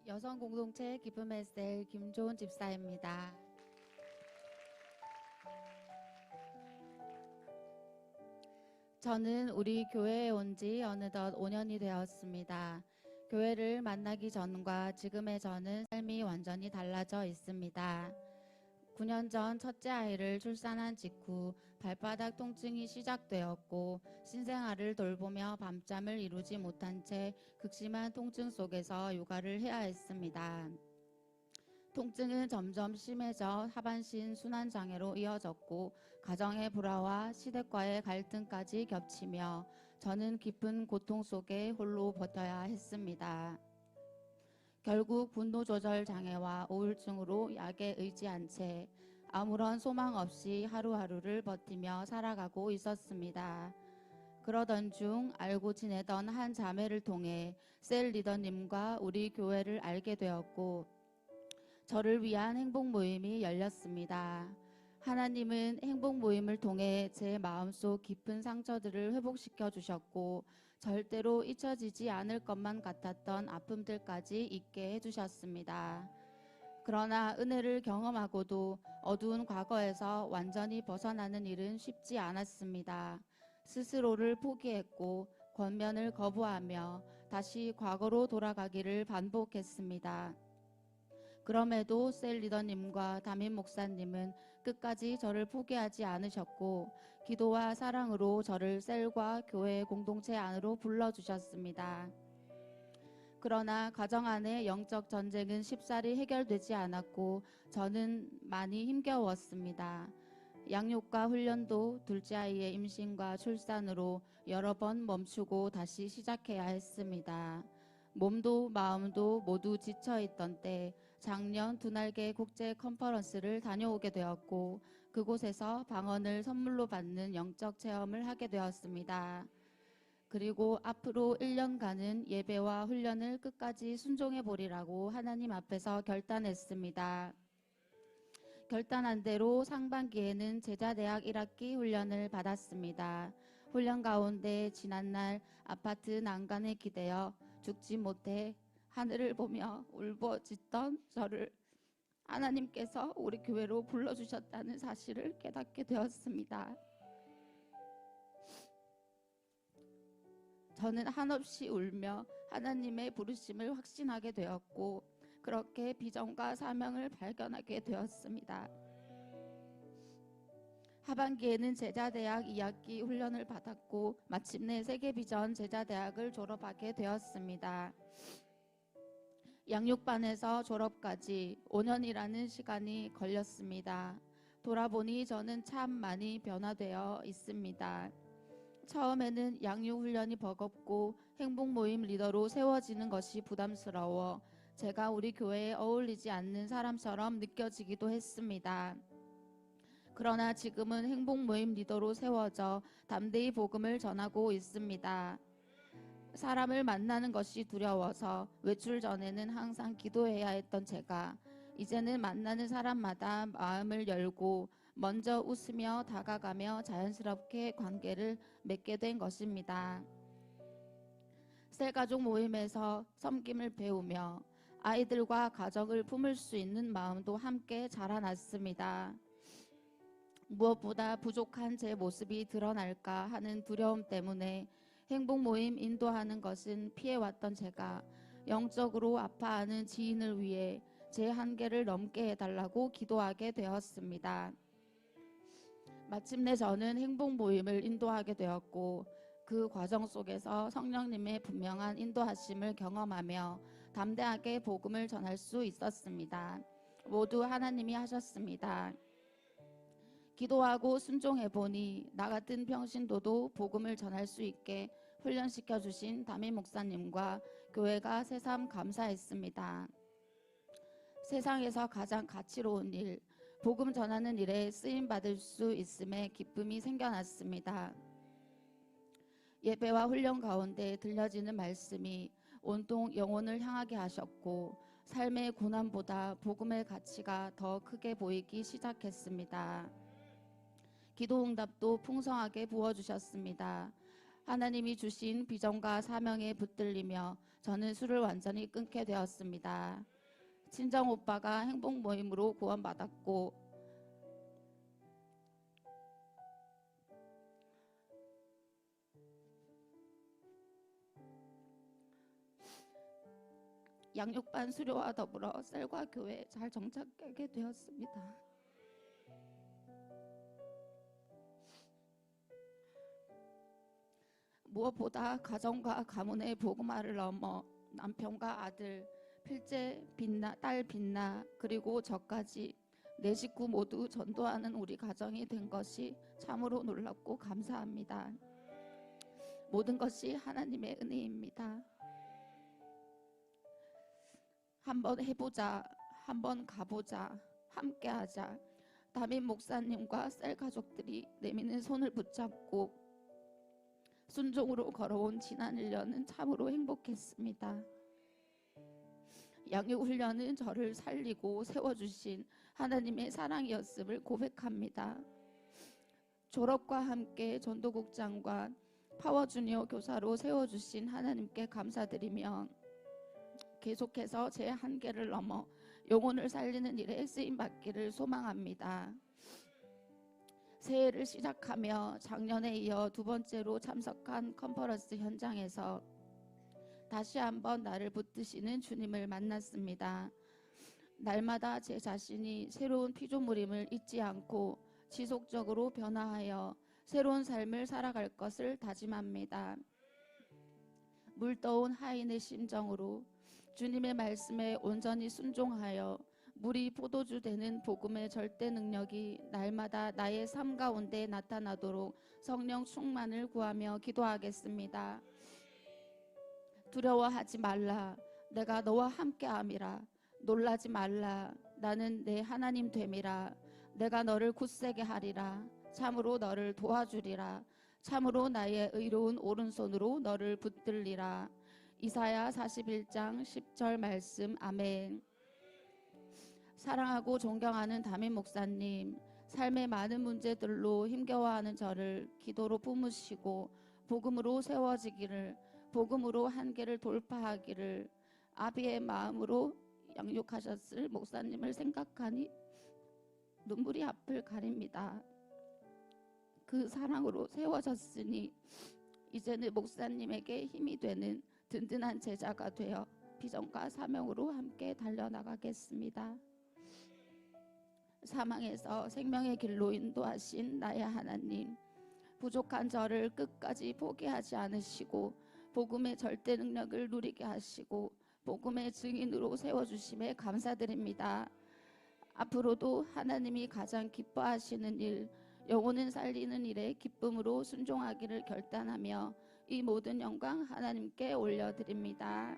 여성 공동체 기쁨의 셀 김조은 집사입니다. 저는 우리 교회에 온 지 어느덧 5년이 되었습니다. 교회를 만나기 전과 지금의 저는 삶이 완전히 달라져 있습니다. 9년 전 첫째 아이를 출산한 직후 발바닥 통증이 시작되었고 신생아를 돌보며 밤잠을 이루지 못한 채 극심한 통증 속에서 육아를 해야 했습니다. 통증은 점점 심해져 하반신 순환장애로 이어졌고 가정의 불화와 시댁과의 갈등까지 겹치며 저는 깊은 고통 속에 홀로 버텨야 했습니다. 결국 분노조절 장애와 우울증으로 약에 의지한 채 아무런 소망 없이 하루하루를 버티며 살아가고 있었습니다. 그러던 중 알고 지내던 한 자매를 통해 셀 리더님과 우리 교회를 알게 되었고 저를 위한 행복 모임이 열렸습니다. 하나님은 행복 모임을 통해 제 마음속 깊은 상처들을 회복시켜 주셨고 절대로 잊혀지지 않을 것만 같았던 아픔들까지 잊게 해주셨습니다. 그러나 은혜를 경험하고도 어두운 과거에서 완전히 벗어나는 일은 쉽지 않았습니다. 스스로를 포기했고 권면을 거부하며 다시 과거로 돌아가기를 반복했습니다. 그럼에도 셀 리더님과 담임 목사님은 끝까지 저를 포기하지 않으셨고 기도와 사랑으로 저를 셀과 교회 공동체 안으로 불러주셨습니다. 그러나 가정 안의 영적 전쟁은 쉽사리 해결되지 않았고 저는 많이 힘겨웠습니다. 양육과 훈련도 둘째 아이의 임신과 출산으로 여러 번 멈추고 다시 시작해야 했습니다. 몸도 마음도 모두 지쳐있던 때 작년 두날개 국제 컨퍼런스를 다녀오게 되었고 그곳에서 방언을 선물로 받는 영적 체험을 하게 되었습니다. 그리고 앞으로 1년간은 예배와 훈련을 끝까지 순종해 보리라고 하나님 앞에서 결단했습니다. 결단한 대로 상반기에는 제자대학 1학기 훈련을 받았습니다. 훈련 가운데 지난날 아파트 난간에 기대어 죽지 못해 하늘을 보며 울부짖던 저를 하나님께서 우리 교회로 불러주셨다는 사실을 깨닫게 되었습니다. 저는 한없이 울며 하나님의 부르심을 확신하게 되었고 그렇게 비전과 사명을 발견하게 되었습니다. 하반기에는 제자대학 2학기 훈련을 받았고 마침내 세계비전 제자대학을 졸업하게 되었습니다. 양육반에서 졸업까지 5년이라는 시간이 걸렸습니다. 돌아보니 저는 참 많이 변화되어 있습니다. 처음에는 양육훈련이 버겁고 행복모임 리더로 세워지는 것이 부담스러워 제가 우리 교회에 어울리지 않는 사람처럼 느껴지기도 했습니다. 그러나 지금은 행복모임 리더로 세워져 담대히 복음을 전하고 있습니다. 사람을 만나는 것이 두려워서 외출 전에는 항상 기도해야 했던 제가 이제는 만나는 사람마다 마음을 열고 먼저 웃으며 다가가며 자연스럽게 관계를 맺게 된 것입니다. 셀가족 모임에서 섬김을 배우며 아이들과 가정을 품을 수 있는 마음도 함께 자라났습니다. 무엇보다 부족한 제 모습이 드러날까 하는 두려움 때문에 행복 모임 인도하는 것은 피해왔던 제가 영적으로 아파하는 지인을 위해 제 한계를 넘게 해달라고 기도하게 되었습니다. 마침내 저는 행복 모임을 인도하게 되었고 그 과정 속에서 성령님의 분명한 인도하심을 경험하며 담대하게 복음을 전할 수 있었습니다. 모두 하나님이 하셨습니다. 기도하고 순종해보니 나 같은 평신도도 복음을 전할 수 있게 훈련시켜 주신 담임 목사님과 교회가 새삼 감사했습니다. 세상에서 가장 가치로운 일, 복음 전하는 일에 쓰임받을 수 있음에 기쁨이 생겨났습니다. 예배와 훈련 가운데 들려지는 말씀이 온통 영혼을 향하게 하셨고 삶의 고난보다 복음의 가치가 더 크게 보이기 시작했습니다. 기도 응답도 풍성하게 부어주셨습니다. 하나님이 주신 비전과 사명에 붙들리며 저는 술을 완전히 끊게 되었습니다. 친정 오빠가 행복 모임으로 구원받았고 양육반 수료와 더불어 셀과 교회에 잘 정착하게 되었습니다. 무엇보다 가정과 가문의 복음화를 넘어 남편과 아들, 필재 빛나, 딸 빛나 그리고 저까지 내 식구 모두 전도하는 우리 가정이 된 것이 참으로 놀랍고 감사합니다. 모든 것이 하나님의 은혜입니다. 한번 해보자, 한번 가보자, 함께하자. 담임 목사님과 셀 가족들이 내미는 손을 붙잡고 순종으로 걸어온 지난 1년은 참으로 행복했습니다. 양육훈련은 저를 살리고 세워주신 하나님의 사랑이었음을 고백합니다. 졸업과 함께 전도국장과 파워주니어 교사로 세워주신 하나님께 감사드리며 계속해서 제 한계를 넘어 영혼을 살리는 일에 쓰임받기를 소망합니다. 새해를 시작하며 작년에 이어 두 번째로 참석한 컨퍼런스 현장에서 다시 한번 나를 붙드시는 주님을 만났습니다. 날마다 제 자신이 새로운 피조물임을 잊지 않고 지속적으로 변화하여 새로운 삶을 살아갈 것을 다짐합니다. 물떠온 하인의 심정으로 주님의 말씀에 온전히 순종하여 물이 포도주 되는 복음의 절대 능력이 날마다 나의 삶 가운데 나타나도록 성령 충만을 구하며 기도하겠습니다. 두려워하지 말라. 내가 너와 함께함이라. 놀라지 말라. 나는 내 하나님 됨이라. 내가 너를 굳세게 하리라. 참으로 너를 도와주리라. 참으로 나의 의로운 오른손으로 너를 붙들리라. 이사야 41장 10절 말씀. 아멘. 사랑하고 존경하는 담임 목사님, 삶의 많은 문제들로 힘겨워하는 저를 기도로 품으시고 복음으로 세워지기를, 복음으로 한계를 돌파하기를 아비의 마음으로 양육하셨을 목사님을 생각하니 눈물이 앞을 가립니다. 그 사랑으로 세워졌으니 이제는 목사님에게 힘이 되는 든든한 제자가 되어 비전과 사명으로 함께 달려나가겠습니다. 사망에서 생명의 길로 인도하신 나의 하나님, 부족한 저를 끝까지 포기하지 않으시고 복음의 절대 능력을 누리게 하시고 복음의 증인으로 세워주심에 감사드립니다. 앞으로도 하나님이 가장 기뻐하시는 일, 영혼을 살리는 일에 기쁨으로 순종하기를 결단하며 이 모든 영광 하나님께 올려드립니다.